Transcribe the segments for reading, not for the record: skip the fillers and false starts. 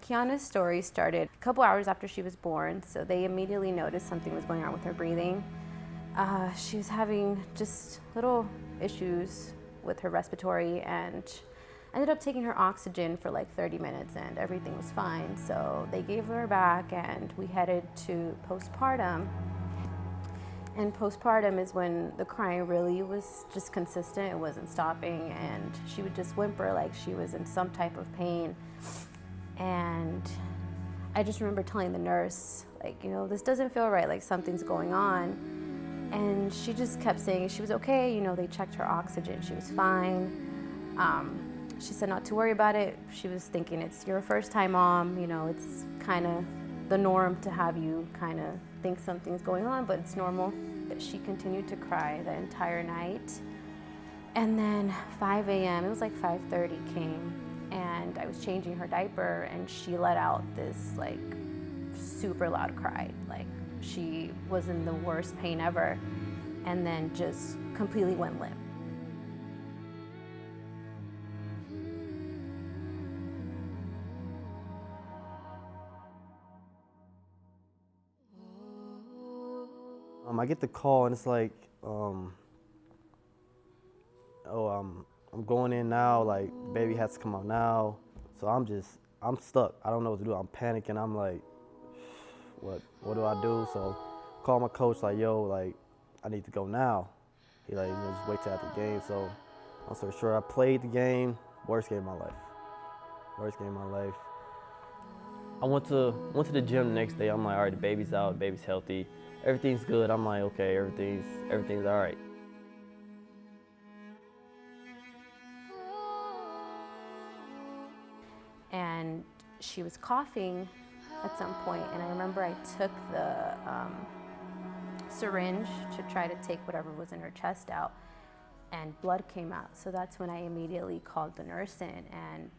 Kiyana's story started a couple hours after she was born, so they immediately noticed something was going on with her breathing. She was having just little issues with her respiratory, and ended up taking her oxygen for like 30 minutes and everything was fine. So they gave her back and we headed to postpartum. And postpartum is when the crying really was just consistent. It wasn't stopping, and she would just whimper like she was in some type of pain. And I just remember telling the nurse, like, you know, this doesn't feel right, like something's going on. And she just kept saying she was okay. You know, they checked her oxygen, she was fine. She said not to worry about it. She was thinking it's your first time mom, you know, it's kind of the norm to have you kind of think something's going on, but it's normal. She continued to cry the entire night. And then 5 a.m., it was like 5:30 came, and I was changing her diaper, and she let out this like super loud cry. Like she was in the worst pain ever, and then just completely went limp. I get the call and it's like, I'm going in now, like the baby has to come out now. So I'm stuck. I don't know what to do. I'm panicking. I'm like, what do I do? So call my coach like, yo, like I need to go now. He like, you know, just wait till after the game. So I'm so sure I played the game, worst game of my life. Worst game of my life. I went to the gym the next day. I'm like, all right, the baby's out, the baby's healthy. Everything's good. I'm like, okay, everything's all right. And she was coughing at some point, and I remember I took the syringe to try to take whatever was in her chest out, and blood came out. So that's when I immediately called the nurse in, and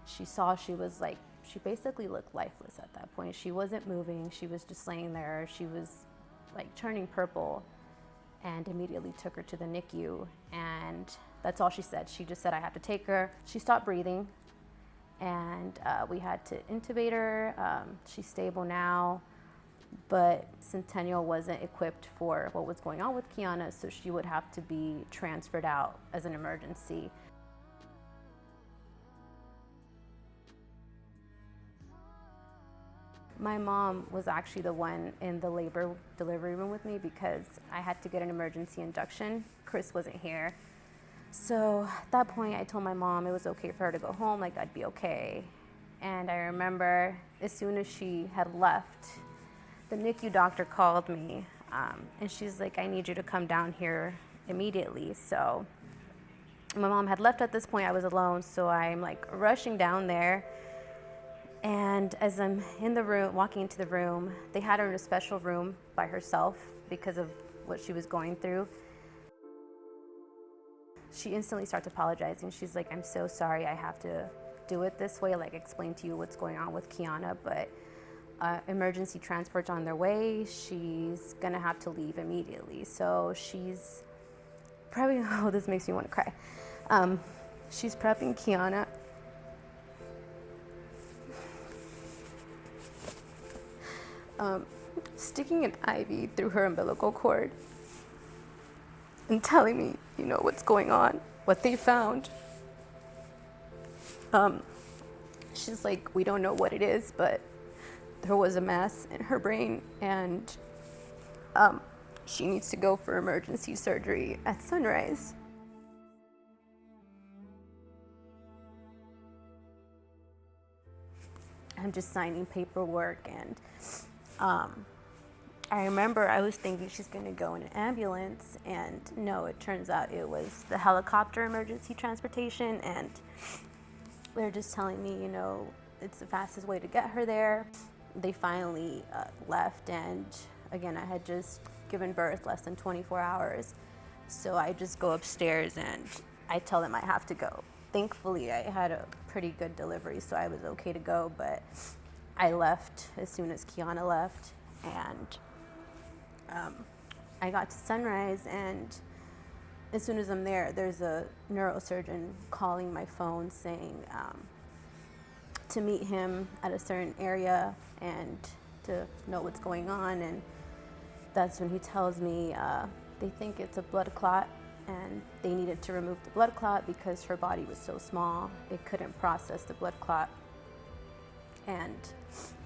she saw she was like, she basically looked lifeless at that point. She wasn't moving. She was just laying there. She was like turning purple, and immediately took her to the NICU. And that's all she said. She just said, I have to take her. She stopped breathing, and we had to intubate her. She's stable now, but Centennial wasn't equipped for what was going on with Kiyana, so she would have to be transferred out as an emergency. My mom was actually the one in the labor delivery room with me because I had to get an emergency induction. Kris wasn't here. So at that point, I told my mom it was okay for her to go home, like I'd be okay. And I remember as soon as she had left, the NICU doctor called me, and she's like, I need you to come down here immediately. So my mom had left at this point. I was alone, so I'm like rushing down there. And as I'm in the room, walking into the room, they had her in a special room by herself because of what she was going through. She instantly starts apologizing. She's like, I'm so sorry I have to do it this way, like explain to you what's going on with Kiyana, but emergency transport's on their way. She's gonna have to leave immediately. So she's probably, oh, this makes me want to cry. She's prepping Kiyana. Sticking an IV through her umbilical cord and telling me, you know, what's going on, what they found. She's like, we don't know what it is, but there was a mass in her brain, and she needs to go for emergency surgery at sunrise. I'm just signing paperwork, and I remember I was thinking she's gonna go in an ambulance, and no, it turns out it was the helicopter emergency transportation, and they're just telling me, you know, it's the fastest way to get her there. They finally left, and again, I had just given birth less than 24 hours, so I just go upstairs and I tell them I have to go. Thankfully, I had a pretty good delivery, so I was okay to go, but I left as soon as Kiyana left, and I got to Sunrise, and as soon as I'm there, there's a neurosurgeon calling my phone saying to meet him at a certain area and to know what's going on. And that's when he tells me they think it's a blood clot, and they needed to remove the blood clot because her body was so small, it couldn't process the blood clot. And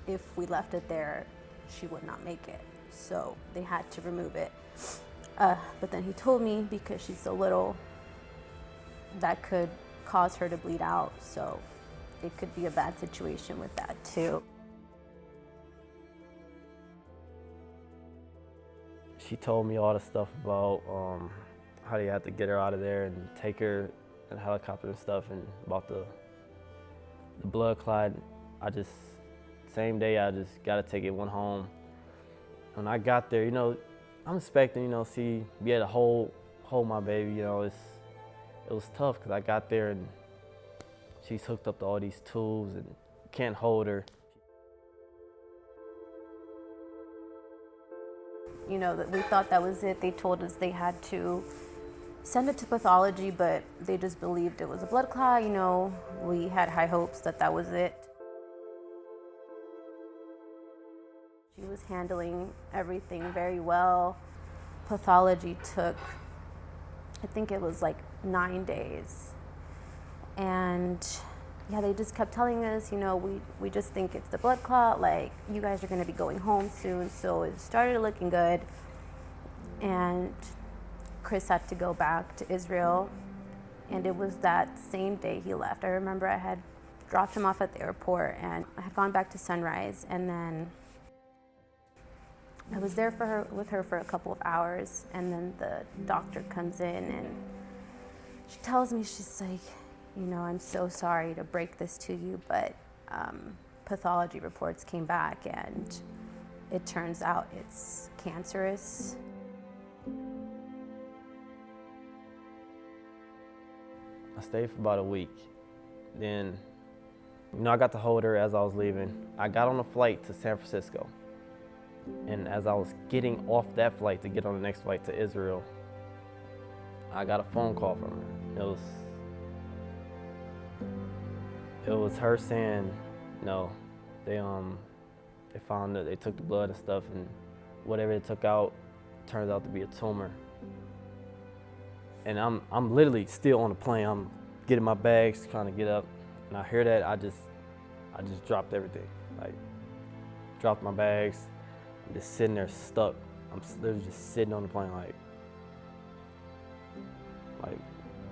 if we left it there, she would not make it. So they had to remove it. But then he told me because she's so little, that could cause her to bleed out. So it could be a bad situation with that too. She told me all the stuff about how they had to get her out of there and take her in a helicopter and stuff, and about the blood clot. Same day, I just got to take it, went home. When I got there, I'm expecting, be able to hold my baby, it was tough because I got there and she's hooked up to all these tubes and can't hold her. That we thought that was it. They told us they had to send it to pathology, but they just believed it was a blood clot. We had high hopes that was it. She was handling everything very well. Pathology took, I think it was like 9 days. And yeah, they just kept telling us, we just think it's the blood clot, like you guys are gonna be going home soon. So it started looking good. And Kris had to go back to Israel. And it was that same day he left. I remember I had dropped him off at the airport and I had gone back to Sunrise, and then I was there with her for a couple of hours, and then the doctor comes in and she tells me, she's like, I'm so sorry to break this to you, but pathology reports came back and it turns out it's cancerous. I stayed for about a week. Then, I got to hold her as I was leaving. I got on a flight to San Francisco. And as I was getting off that flight to get on the next flight to Israel, I got a phone call from her. It was her saying, they found that they took the blood and stuff, and whatever they took out turns out to be a tumor. And I'm literally still on the plane. I'm getting my bags, trying to get up, and I hear that I just dropped everything. Like, dropped my bags. I'm just sitting there stuck. I'm literally just sitting on the plane like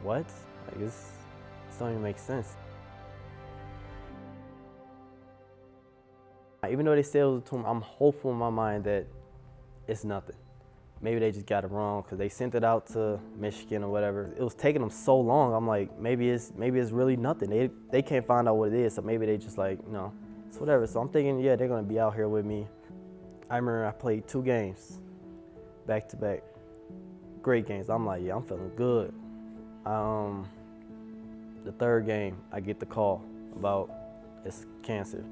what? Like, this don't even make sense. Even though they said it was a tumor, I'm hopeful in my mind that it's nothing. Maybe they just got it wrong because they sent it out to Michigan or whatever. It was taking them so long. I'm like, maybe it's really nothing. They can't find out what it is, so maybe they just like, it's whatever. So I'm thinking, yeah, they're gonna be out here with me. I remember I played 2 games back to back. Great games. I'm like, yeah, I'm feeling good. The 3rd game, I get the call about it's cancer.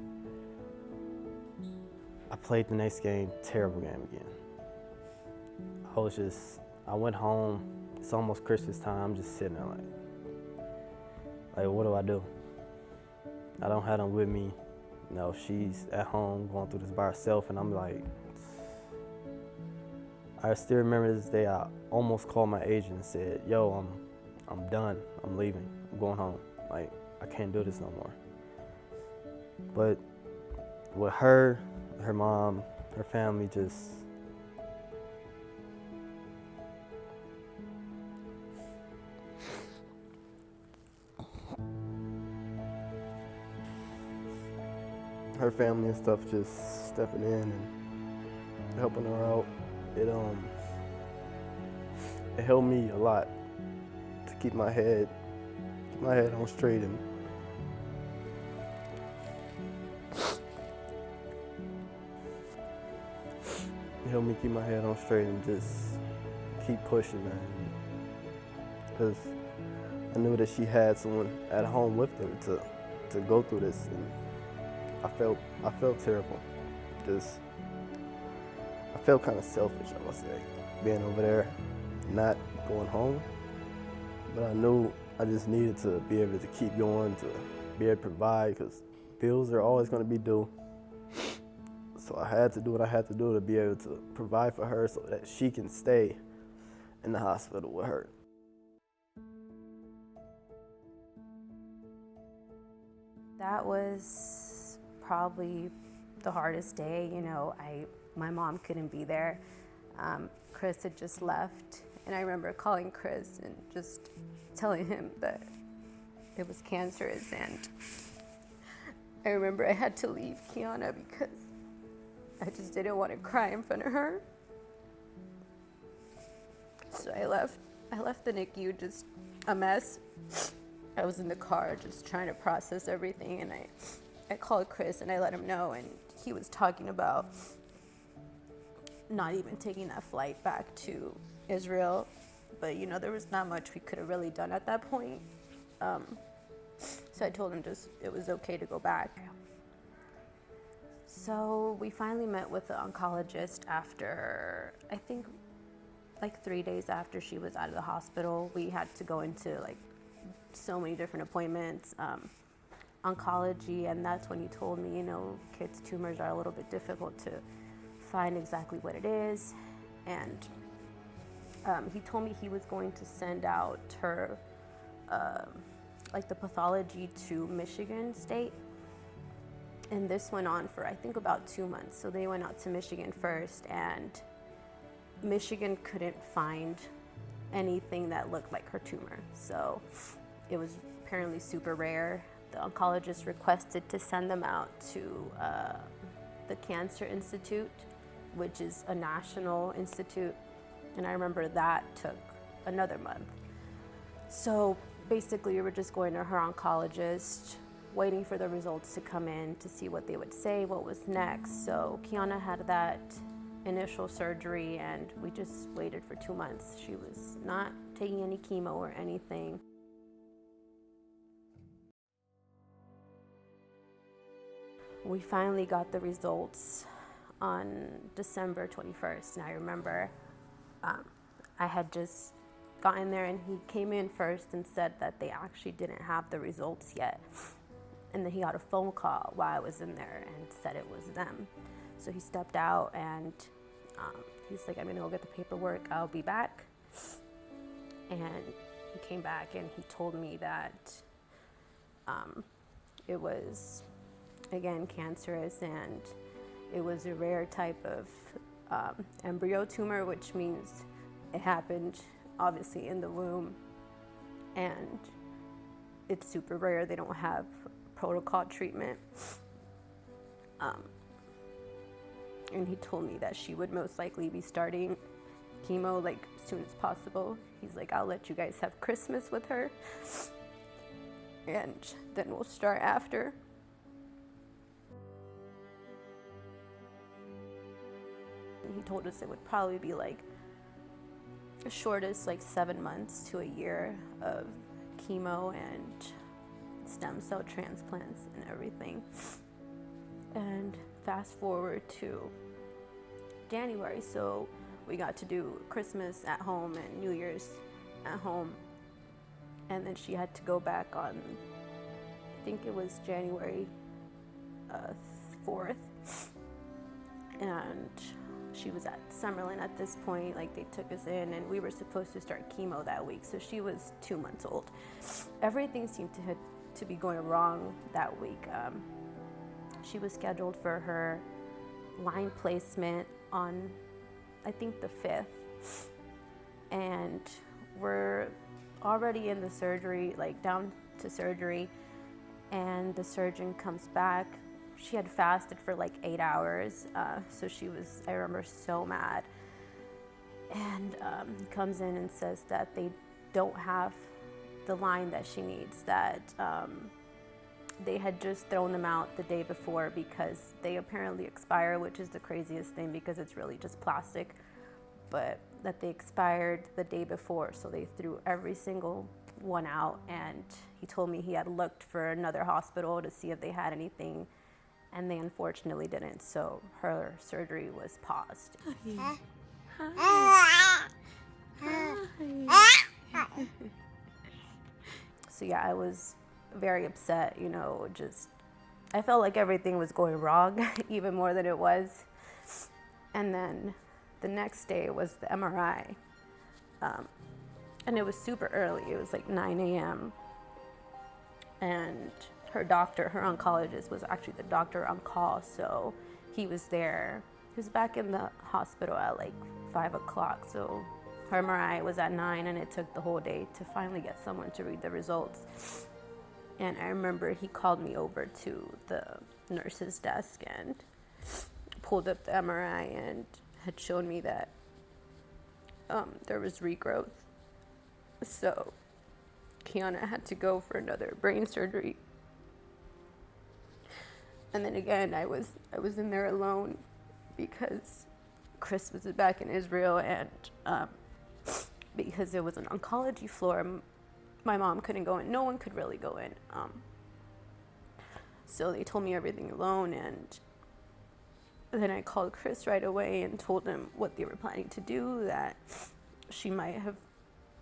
I played the next game, terrible game again. I went home, it's almost Christmas time, I'm just sitting there like what do I do? I don't have them with me. She's at home going through this by herself, and I'm like, I still remember this day, I almost called my agent and said, yo, I'm done, I'm leaving, I'm going home. Like, I can't do this no more. But with her mom, her family, just, her family and stuff just stepping in and helping her out. It helped me a lot to keep my head on straight, and it helped me keep my head on straight and just keep pushing, man. Because I knew that she had someone at home with her to go through this, and I felt terrible. I felt kind of selfish, I must say, being over there, not going home. But I knew I just needed to be able to keep going, to be able to provide, because bills are always going to be due. So I had to do what I had to do to be able to provide for her so that she can stay in the hospital with her. That was probably the hardest day. My mom couldn't be there. Kris had just left, and I remember calling Kris and just telling him that it was cancerous, and I remember I had to leave Kiyana because I just didn't want to cry in front of her. So I left the NICU just a mess. I was in the car just trying to process everything, and I called Kris and I let him know, and he was talking about not even taking that flight back to Israel. But there was not much we could have really done at that point. So I told him it was okay to go back. So we finally met with the oncologist after, I think, like 3 days after she was out of the hospital. We had to go into so many different appointments, oncology, and that's when he told me, kids' tumors are a little bit difficult to find exactly what it is. And he told me he was going to send out her, the pathology to Michigan State. And this went on for, I think, about 2 months. So they went out to Michigan first, and Michigan couldn't find anything that looked like her tumor. So it was apparently super rare. The oncologist requested to send them out to the Cancer Institute, which is a national institute. And I remember that took another month. So basically, we were just going to her oncologist, waiting for the results to come in to see what they would say, what was next. So Kiyana had that initial surgery, and we just waited for 2 months. She was not taking any chemo or anything. We finally got the results on December 21st, and I remember I had just gotten there, and he came in first and said that they actually didn't have the results yet. And then he got a phone call while I was in there and said it was them. So he stepped out, and he's like, I'm gonna go get the paperwork, I'll be back. And he came back and he told me that it was, again, cancerous, and it was a rare type of embryo tumor, which means it happened obviously in the womb, and it's super rare. They don't have protocol treatment. And he told me that she would most likely be starting chemo as soon as possible. He's like, I'll let you guys have Christmas with her, and then we'll start after. And he told us it would probably be the shortest 7 months to a year of chemo and stem cell transplants and everything. And fast forward to January, so we got to do Christmas at home and New Year's at home, and then she had to go back on, I think it was January 4th, and she was at Summerlin at this point. They took us in, and we were supposed to start chemo that week, so she was 2 months old. Everything seemed to be going wrong that week. She was scheduled for her line placement on, I think, the 5th, and we're already in the surgery, down to surgery, and the surgeon comes back. She had fasted for 8 hours, so she was, I remember, so mad. And he comes in and says that they don't have the line that she needs, that they had just thrown them out the day before because they apparently expire, which is the craziest thing because it's really just plastic, but that they expired the day before, so they threw every single one out. And he told me he had looked for another hospital to see if they had anything, and they unfortunately didn't, so her surgery was paused. Hi. Hi. So yeah, I was very upset, just I felt like everything was going wrong, even more than it was. And then the next day was the MRI. And it was super early. It was like 9 a.m. And her doctor, her oncologist, was actually the doctor on call. So he was there. He was back in the hospital at like 5 o'clock. So her MRI was at 9, and it took the whole day to finally get someone to read the results. And I remember he called me over to the nurse's desk and pulled up the MRI and had shown me that there was regrowth. So Kiyana had to go for another brain surgery. And then again, I was in there alone because Kris was back in Israel, and because it was an oncology floor, my mom couldn't go in. No one could really go in. So they told me everything alone, and then I called Kris right away and told him what they were planning to do, that she might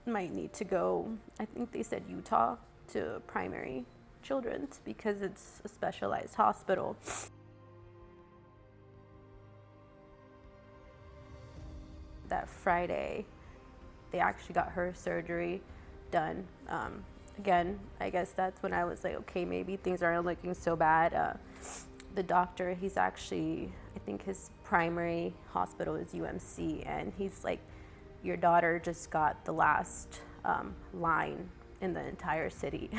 need to go, I think they said Utah, to primary children's because it's a specialized hospital. That Friday, they actually got her surgery done. Again, I guess that's when I was like, okay, maybe things aren't looking so bad. The doctor, he's actually, I think his primary hospital is UMC, and he's like, your daughter just got the last line in the entire city.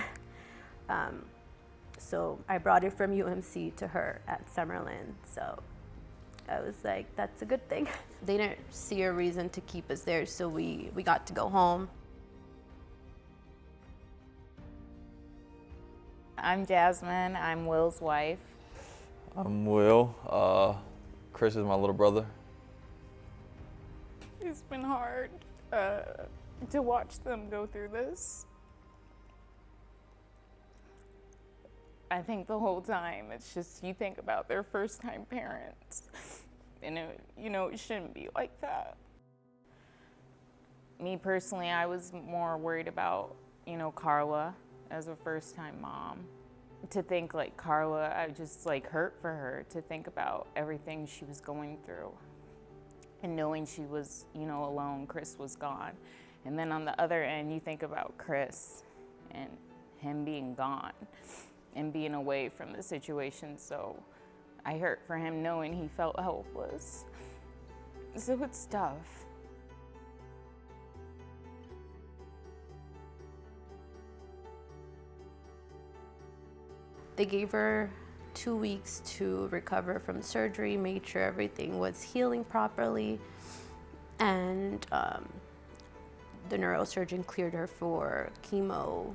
So I brought it from UMC to her at Summerlin. So I was like, that's a good thing. They didn't see a reason to keep us there, so we got to go home. I'm Jasmine. I'm Will's wife. I'm Will. Kris is my little brother. It's been hard to watch them go through this. I think the whole time it's just, you think about their first time parents, and it shouldn't be like that. Me personally, I was more worried about, Karla as a first time mom. To think like Karla, I just like hurt for her, to think about everything she was going through. And knowing she was, alone, Kris was gone. And then on the other end, you think about Kris and him being gone and being away from the situation. So I hurt for him knowing he felt helpless. So it's tough. They gave her 2 weeks to recover from surgery, made sure everything was healing properly, and the neurosurgeon cleared her for chemo.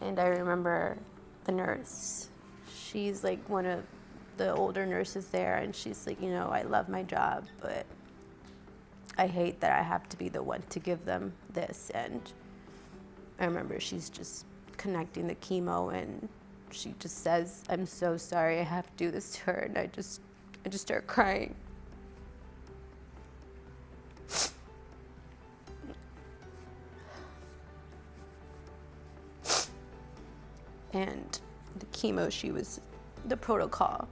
And I remember the nurse, she's like one of the older nurses there, and she's like, I love my job, but I hate that I have to be the one to give them this. And I remember she's just connecting the chemo, and she just says, I'm so sorry I have to do this to her. And I just start crying. And the chemo, the protocol.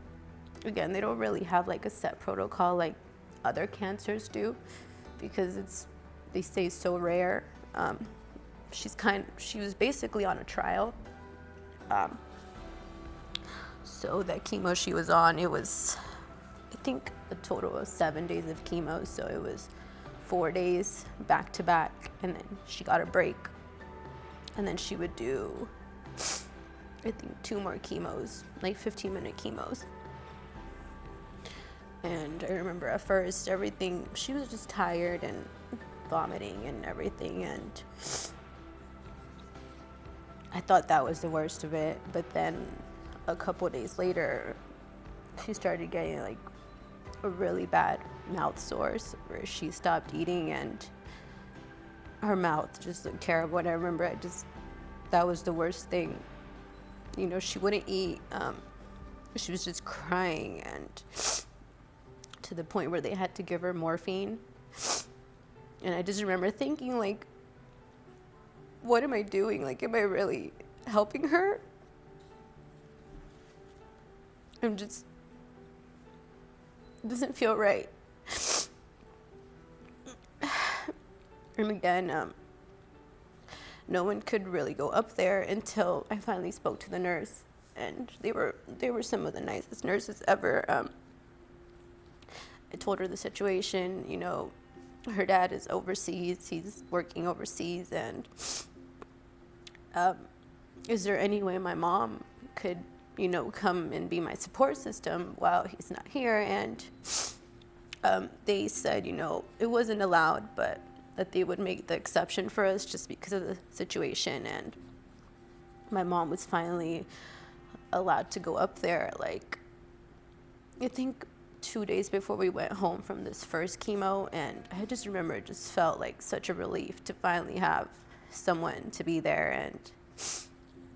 Again, they don't really have like a set protocol like other cancers do, because they stay so rare. She was basically on a trial. So that chemo she was on, it was, I think, a total of 7 days of chemo. So it was 4 days back to back, and then she got a break. And then she would do, I think, 2 more chemos, like 15-minute chemos. And I remember at first everything, she was just tired and vomiting and everything, and I thought that was the worst of it. But then a couple days later, she started getting like a really bad mouth sores where she stopped eating and her mouth just looked terrible. And I remember that was the worst thing. She wouldn't eat. She was just crying, and to the point where they had to give her morphine. And I just remember thinking, like, what am I doing? Like, am I really helping her? I'm just, it doesn't feel right. And again, no one could really go up there until I finally spoke to the nurse, and they were some of the nicest nurses ever. I told her the situation, you know, her dad is overseas, he's working overseas, and is there any way my mom could, you know, come and be my support system while he's not here? And they said, you know, it wasn't allowed, but that they would make the exception for us just because of the situation. And my mom was finally allowed to go up there, like, I think 2 days before we went home from this first chemo. And I just remember it just felt like such a relief to finally have someone to be there and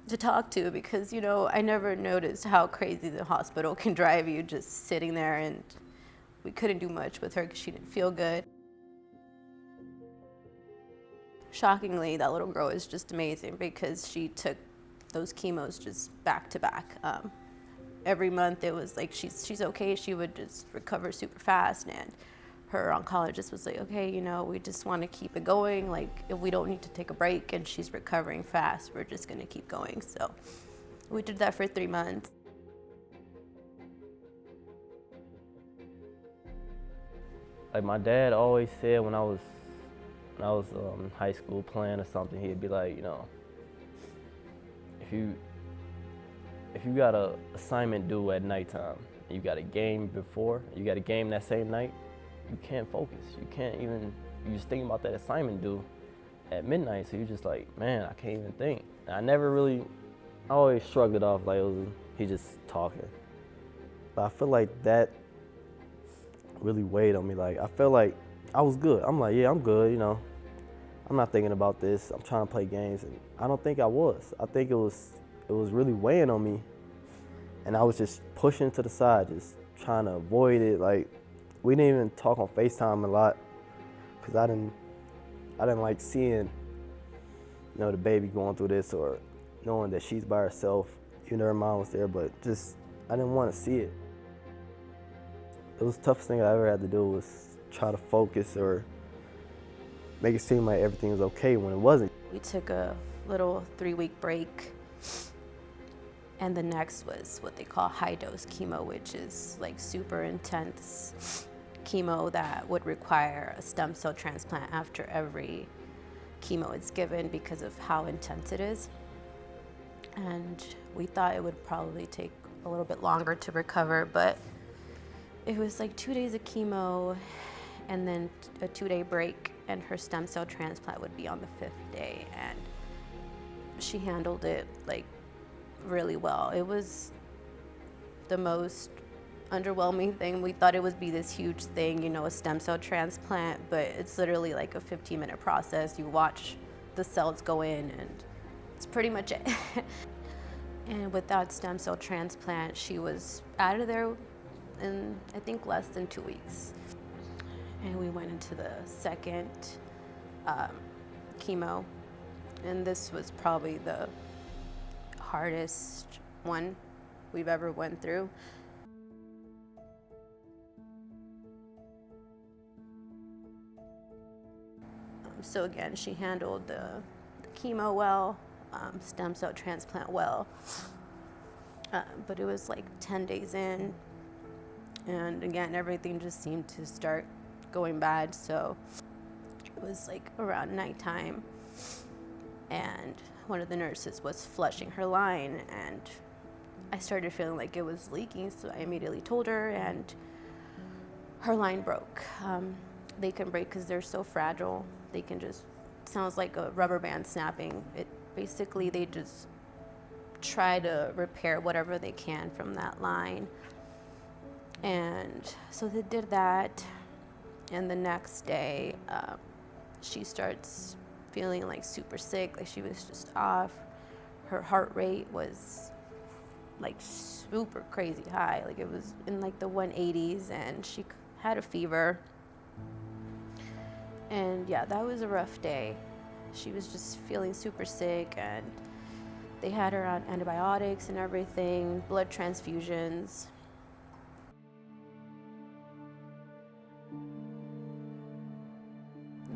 to talk to, because, you know, I never noticed how crazy the hospital can drive you just sitting there, and we couldn't do much with her because she didn't feel good. Shockingly, that little girl is just amazing because she took those chemos just back to back. Every month it was like, she's okay, she would just recover super fast, and her oncologist was like, okay, you know, we just want to keep it going. Like, if we don't need to take a break and she's recovering fast, we're just going to keep going. So we did that for 3 months. Like, my dad always said when I was in high school playing or something, he'd be like, you know, if you got a assignment due at nighttime, you got a game before, you got a game that same night, you can't focus. You just think about that assignment due at midnight, so you're just like, man, I can't even think. And I always shrugged it off like he just talking. But I feel like that really weighed on me. Like, I felt like I was good. I'm like, yeah, I'm good, you know. I'm not thinking about this. I'm trying to play games, and I don't think I was. I think it was really weighing on me, and I was just pushing to the side, just trying to avoid it. Like, we didn't even talk on FaceTime a lot because I didn't like seeing, you know, the baby going through this, or knowing that she's by herself, even though her mom was there, but just, I didn't want to see it. It was the toughest thing I ever had to do was try to focus or make it seem like everything was okay when it wasn't. We took a little 3-week break, and the next was what they call high-dose chemo, which is like super intense chemo that would require a stem cell transplant after every chemo is given because of how intense it is. And we thought it would probably take a little bit longer to recover, but it was like 2 days of chemo and then a 2-day break, and her stem cell transplant would be on the 5th day, and she handled it like really well. It was the most underwhelming thing. We thought it would be this huge thing, you know, a stem cell transplant, but it's literally like a 15-minute process. You watch the cells go in, and it's pretty much it. And with that stem cell transplant, she was out of there in, I think, less than 2 weeks. And we went into the second chemo, and this was probably the hardest one we've ever went through. So again, she handled the chemo well, stem cell transplant well, but it was like 10 days in, and again, everything just seemed to start going bad. So it was like around nighttime, and one of the nurses was flushing her line, and I started feeling like it was leaking, so I immediately told her, and her line broke. They can break because they're so fragile. They can just, sounds like a rubber band snapping. Basically, they just try to repair whatever they can from that line. And so they did that, and the next day, she starts feeling like super sick, like she was just off. Her heart rate was like super crazy high, like it was in like the 180s, and she had a fever. And yeah, that was a rough day. she was just feeling super sick, and they had her on antibiotics and everything, blood transfusions.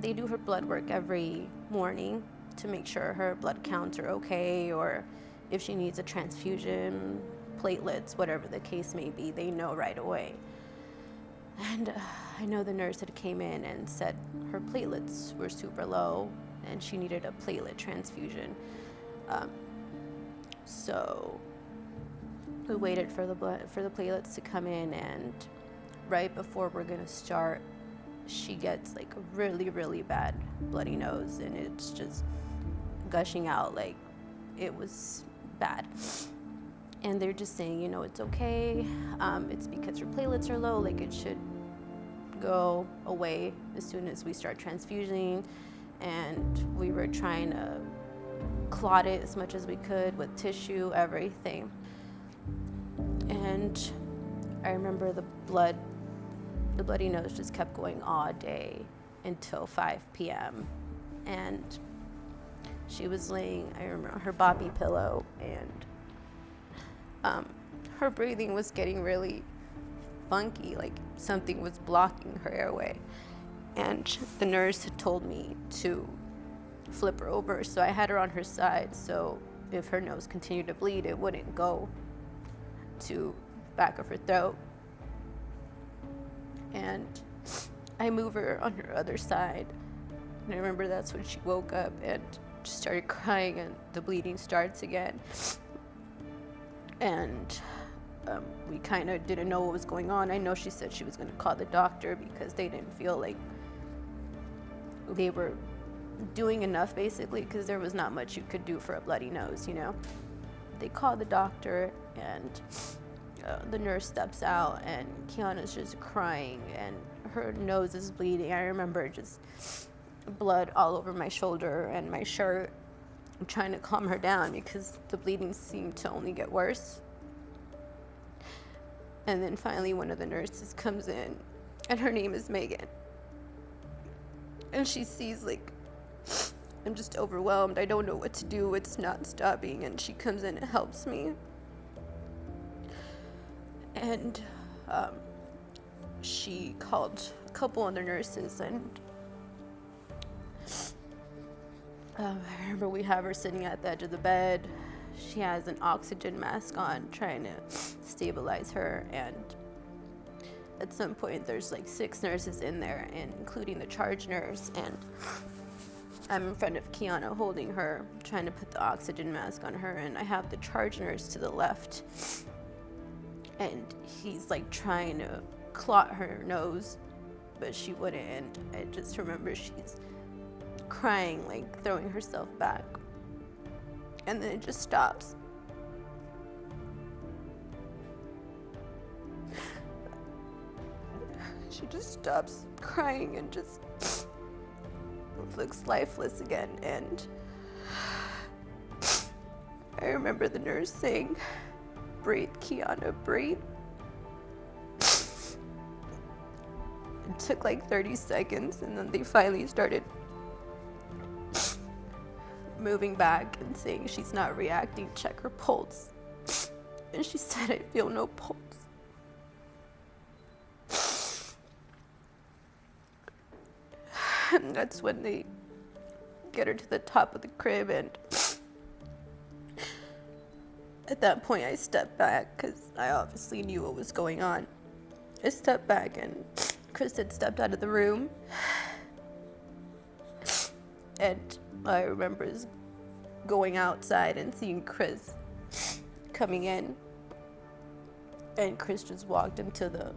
They do her blood work every morning to make sure her blood counts are okay, or if she needs a transfusion, platelets, whatever the case may be, they know right away. And I know the nurse had came in and said her platelets were super low and she needed a platelet transfusion. So we waited for the platelets to come in, and right before we're gonna start, she gets like a really, really bad bloody nose, and it's just gushing out like it was bad. And they're just saying, you know, it's okay. It's because her platelets are low, like it should go away as soon as we start transfusing. And we were trying to clot it as much as we could with tissue, everything. And I remember the bloody nose just kept going all day until 5 p.m. And she was laying, I remember, on her bobby pillow, and her breathing was getting really funky, like something was blocking her airway. And the nurse had told me to flip her over, so I had her on her side, so if her nose continued to bleed, it wouldn't go to back of her throat. And I move her on her other side, and I remember that's when she woke up and just started crying, and the bleeding starts again. And we kind of didn't know what was going on. I know she said she was going to call the doctor because they didn't feel like they were doing enough, basically, because there was not much you could do for a bloody nose, you know. They called the doctor, and the nurse steps out, and Kiyana's just crying, and her nose is bleeding. I remember just blood all over my shoulder and my shirt. I'm trying to calm her down because the bleeding seemed to only get worse. And then finally one of the nurses comes in, and her name is Megan. And she sees, like, I'm just overwhelmed. I don't know what to do. It's not stopping. And she comes in and helps me. And she called a couple other nurses, and I remember we have her sitting at the edge of the bed. She has an oxygen mask on, trying to stabilize her. And at some point, there's like 6 nurses in there, and including the charge nurse. And I'm in front of Kiyana holding her, trying to put the oxygen mask on her. And I have the charge nurse to the left, and he's like trying to clot her nose, but she wouldn't. And I just remember she's crying, like throwing herself back, and then it just stops. She just stops crying and just looks lifeless again. And I remember the nurse saying, "Breathe, Kiyana, breathe." It took like 30 seconds, and then they finally started moving back and saying she's not reacting, check her pulse. And she said, "I feel no pulse." And that's when they get her to the top of the crib, and at that point I stepped back because I obviously knew what was going on. I stepped back, and Kris had stepped out of the room. And I remember going outside and seeing Kris coming in. And Kris just walked into the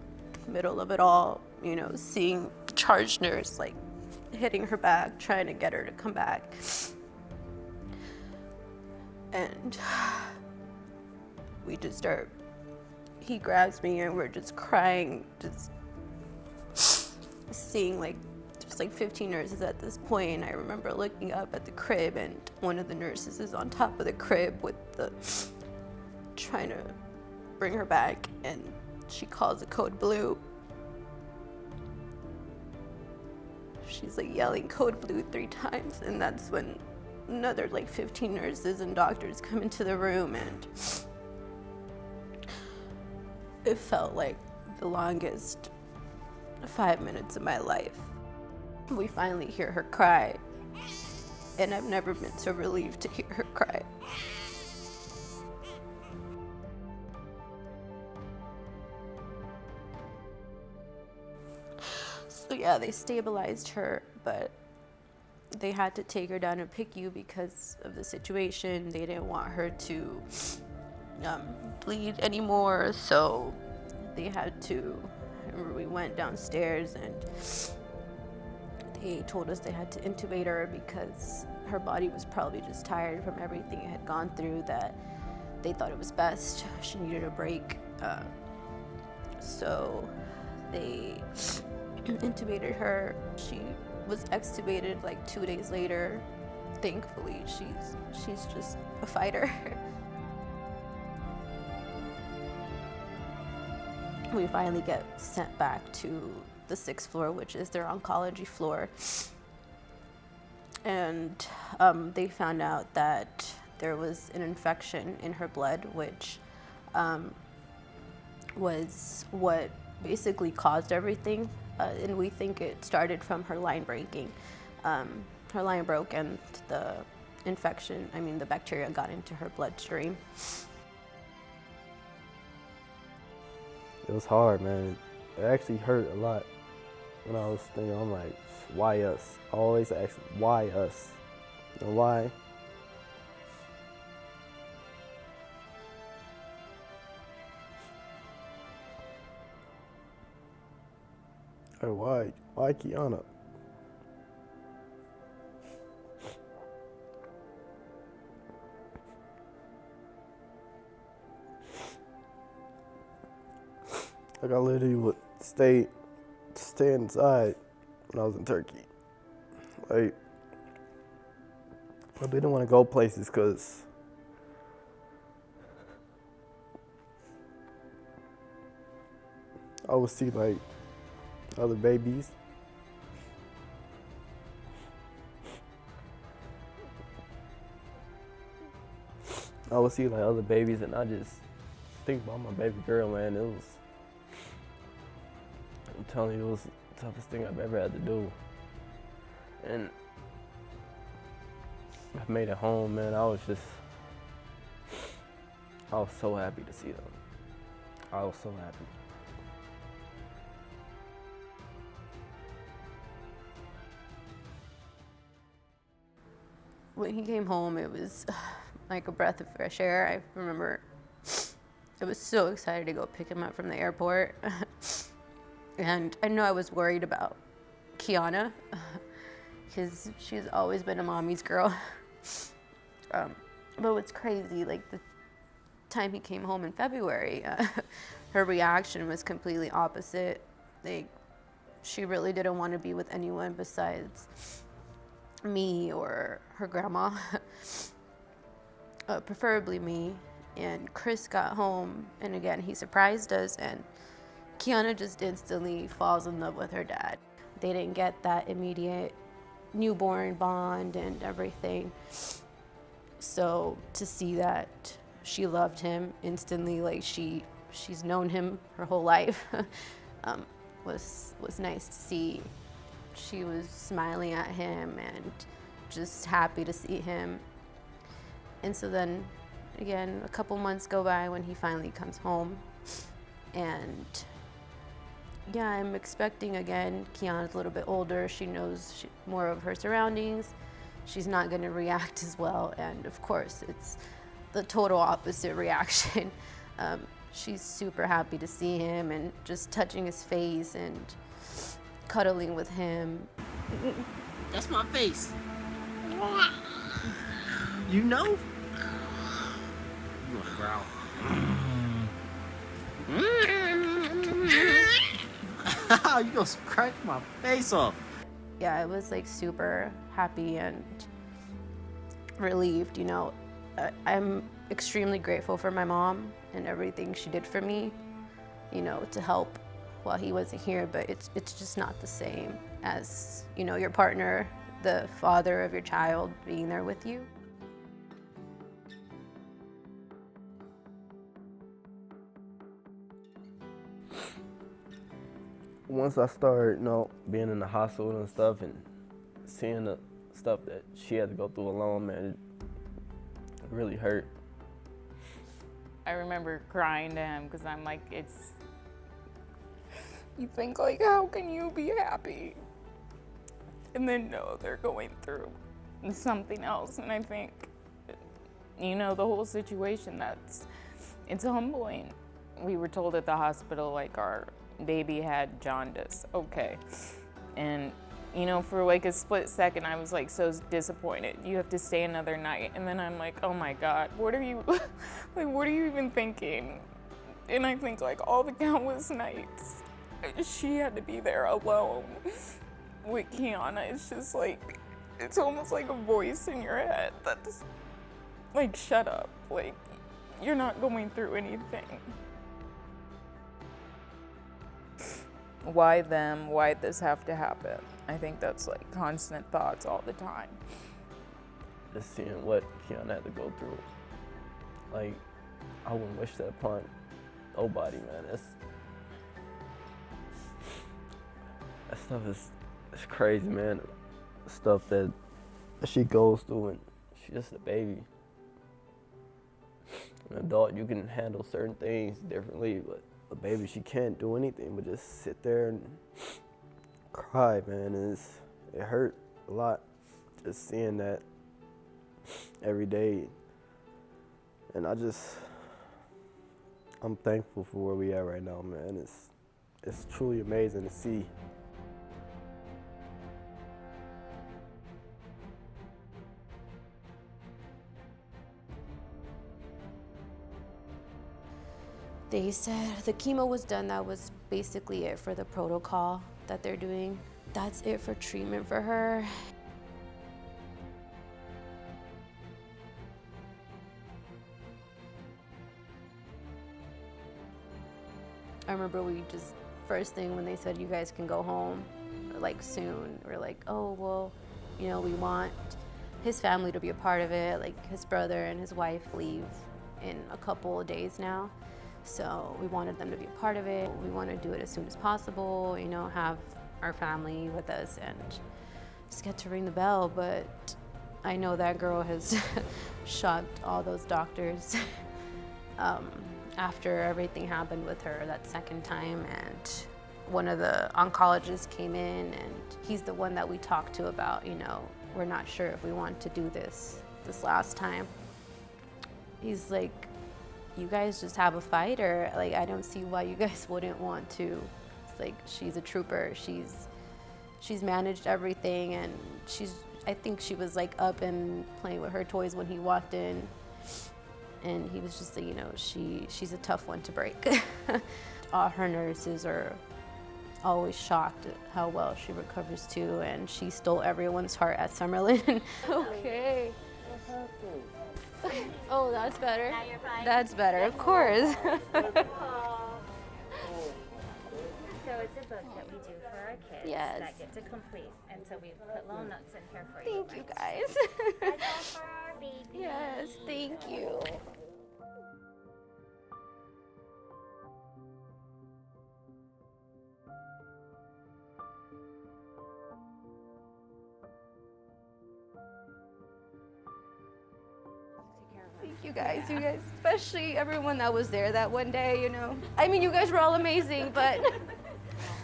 middle of it all, you know, seeing the charge nurse like hitting her back, trying to get her to come back. And we just start, he grabs me, and we're just crying, just seeing like there's like 15 nurses at this point. And I remember looking up at the crib, and one of the nurses is on top of the crib with the trying to bring her back, and she calls a code blue. she's like yelling code blue 3 times, and that's when another like 15 nurses and doctors come into the room, and it felt like the longest 5 minutes of my life. We finally hear her cry, and I've never been so relieved to hear her cry. So yeah, they stabilized her, but they had to take her down to PICU because of the situation. They didn't want her to bleed anymore, so they had to, I remember we went downstairs and they told us they had to intubate her because her body was probably just tired from everything it had gone through, that they thought it was best. She needed a break. So they intubated her. She was extubated like 2 days later. Thankfully, she's just a fighter. We finally get sent back to the 6th floor, which is their oncology floor. And they found out that there was an infection in her blood, which was what basically caused everything. And we think it started from her line breaking. Her line broke and the infection, the bacteria got into her bloodstream. It was hard, man. It actually hurt a lot. When I was thinking, I'm like, why us? I always ask, why us? You know, why? Hey, why? Why Kiyana? Like, I literally would stay inside when I was in Turkey. Like, I didn't want to go places because I would see like other babies. I would see like other babies, and I just think about my baby girl, man. I'm telling you, it was the toughest thing I've ever had to do. And I made it home, man. I was so happy to see them. I was so happy. When he came home, it was like a breath of fresh air. I remember I was so excited to go pick him up from the airport. And I know I was worried about Kiyana because she's always been a mommy's girl. But what's crazy, like the time he came home in February, her reaction was completely opposite. Like, she really didn't want to be with anyone besides me or her grandma, preferably me. And Kris got home, and again, he surprised us, and Kiyana just instantly falls in love with her dad. They didn't get that immediate newborn bond and everything. So to see that she loved him instantly, like she's known him her whole life, was nice to see. She was smiling at him and just happy to see him. And so then again, a couple months go by when he finally comes home, and yeah, I'm expecting again. Kiyana's a little bit older. She knows more of her surroundings. She's not going to react as well. And of course, it's the total opposite reaction. She's super happy to see him and just touching his face and cuddling with him. That's my face. You know? You want to growl? You gonna scratch my face off. Yeah, I was like super happy and relieved, I'm extremely grateful for my mom and everything she did for me, to help while he wasn't here, but it's just not the same as, you know, your partner, the father of your child being there with you. Once I started, you know, being in the hospital and stuff and seeing the stuff that she had to go through alone, man, it really hurt. I remember crying to him because I'm like, you think like, how can you be happy? And then no, they're going through something else. And I think, you know, the whole situation, it's humbling. We were told at the hospital, like, our baby had jaundice, okay. And, you know, for like a split second, I was like so disappointed. You have to stay another night. And then I'm like, oh my God, what are you, like, what are you even thinking? And I think like all the countless nights, she had to be there alone with Kiyana. It's just like, it's almost like a voice in your head that's like, shut up, like, you're not going through anything. Why them? Why'd this have to happen? I think that's like constant thoughts all the time. Just seeing what Kiyana had to go through. Like, I wouldn't wish that upon nobody, man. That stuff is crazy, man. The stuff that she goes through, and she's just a baby. An adult, you can handle certain things differently, but a baby, she can't do anything but just sit there and cry, man. And it hurt a lot just seeing that every day. And I'm thankful for where we at right now, man. It's truly amazing to see. They said the chemo was done. That was basically it for the protocol that they're doing. That's it for treatment for her. I remember first thing when they said you guys can go home, like soon, we're like, oh, well, you know, we want his family to be a part of it. Like his brother and his wife leave in a couple of days now. So we wanted them to be a part of it. We want to do it as soon as possible, you know, have our family with us and just get to ring the bell. But I know that girl has shocked all those doctors after everything happened with her that second time. And one of the oncologists came in, and he's the one that we talked to about, you know, we're not sure if we want to do this last time. He's like, you guys just have a fight, or like, I don't see why you guys wouldn't want to. It's like, she's a trooper. She's managed everything, and I think she was like up and playing with her toys when he walked in. And he was just like, you know, she's a tough one to break. All her nurses are always shocked at how well she recovers too, and she stole everyone's heart at Summerlin. Okay. Oh, that's better. Now you're fine. That's better, of course. So it's a book that we do for our kids Yes. that get to complete. And so we put little notes in here for you. Thank you, guys. That's all for our baby. Yes, thank you. Thank you guys, especially everyone that was there that one day, you know. I mean, you guys were all amazing, but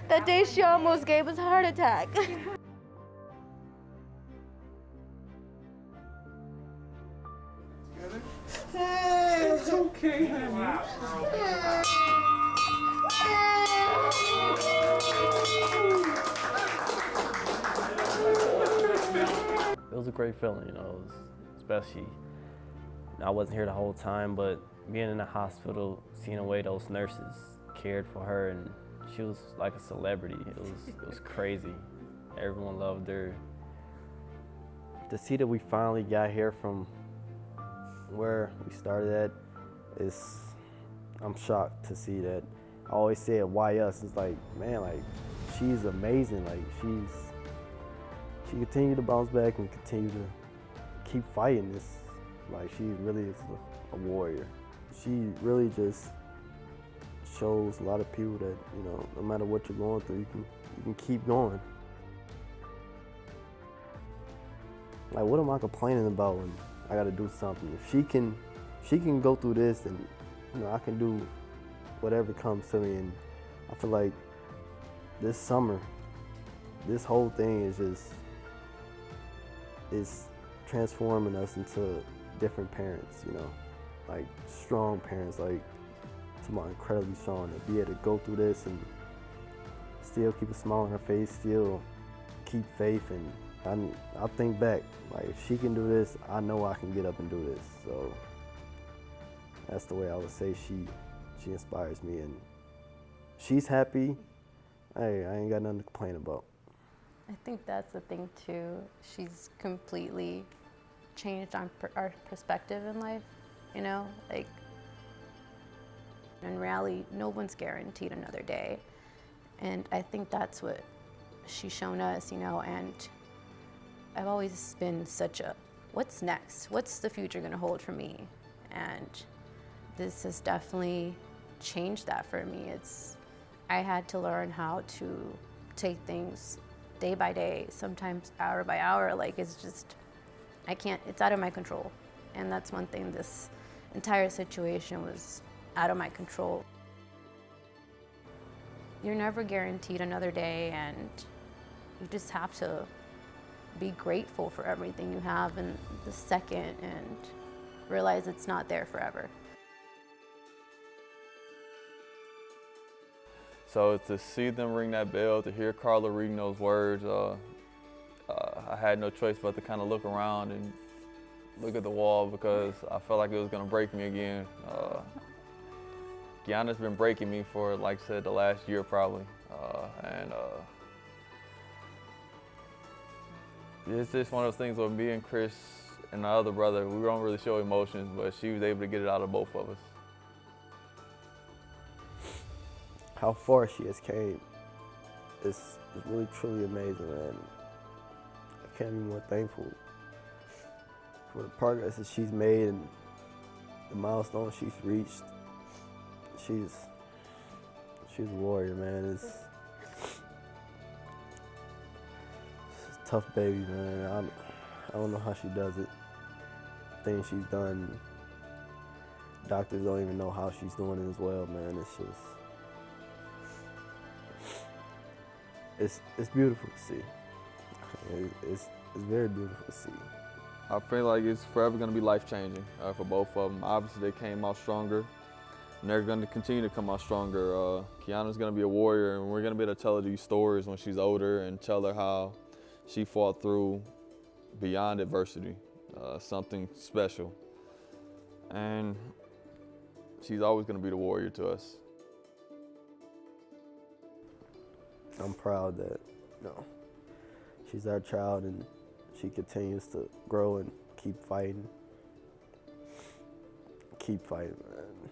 that day she almost gave us a heart attack. Hey, it's okay, honey. It was a great feeling, you know, especially, I wasn't here the whole time, but being in the hospital, seeing the way those nurses cared for her, and she was like a celebrity. It was crazy. Everyone loved her. To see that we finally got here from where we started at I'm shocked to see that I always said, why us? It's like, man, like, she's amazing. Like, she continued to bounce back and continue to keep fighting this. Like, she really is a warrior. She really just shows a lot of people that, you know, no matter what you're going through, you can keep going. Like, what am I complaining about when I got to do something? If she can go through this, then, you know, I can do whatever comes to me. And I feel like this summer, this whole thing is transforming us into different parents, you know, like strong parents, like tomorrow incredibly strong, to be able to go through this and still keep a smile on her face, still keep faith. And I think back, like, if she can do this, I know I can get up and do this. So that's the way I would say she inspires me, and she's happy. Hey, I ain't got nothing to complain about. I think that's the thing too. She's completely changed our perspective in life, you know? Like, in reality, no one's guaranteed another day. And I think that's what she's shown us, you know, and I've always been such a, what's next? What's the future gonna hold for me? And this has definitely changed that for me. I had to learn how to take things day by day, sometimes hour by hour. Like, it's out of my control. And that's one thing, this entire situation was out of my control. You're never guaranteed another day, and you just have to be grateful for everything you have in the second and realize it's not there forever. So to see them ring that bell, to hear Karla reading those words, I had no choice but to kind of look around and look at the wall, because I felt like it was going to break me again. Kiyana's been breaking me for, like I said, the last year probably. It's just one of those things where me and Kris and my other brother, we don't really show emotions, but she was able to get it out of both of us. How far she has came is really truly amazing, and I can't be more thankful for the progress that she's made and the milestones she's reached. She's a warrior, man. It's a tough baby, man. I don't know how she does it. Things she's done, doctors don't even know how she's doing it as well, man. It's beautiful to see. It's very beautiful to see. I feel like it's forever going to be life-changing for both of them. Obviously, they came out stronger, and they're going to continue to come out stronger. Kiyana's going to be a warrior, and we're going to be able to tell her these stories when she's older and tell her how she fought through beyond adversity, something special. And she's always going to be the warrior to us. I'm proud that, you know, she's our child, and she continues to grow and keep fighting. Keep fighting, man.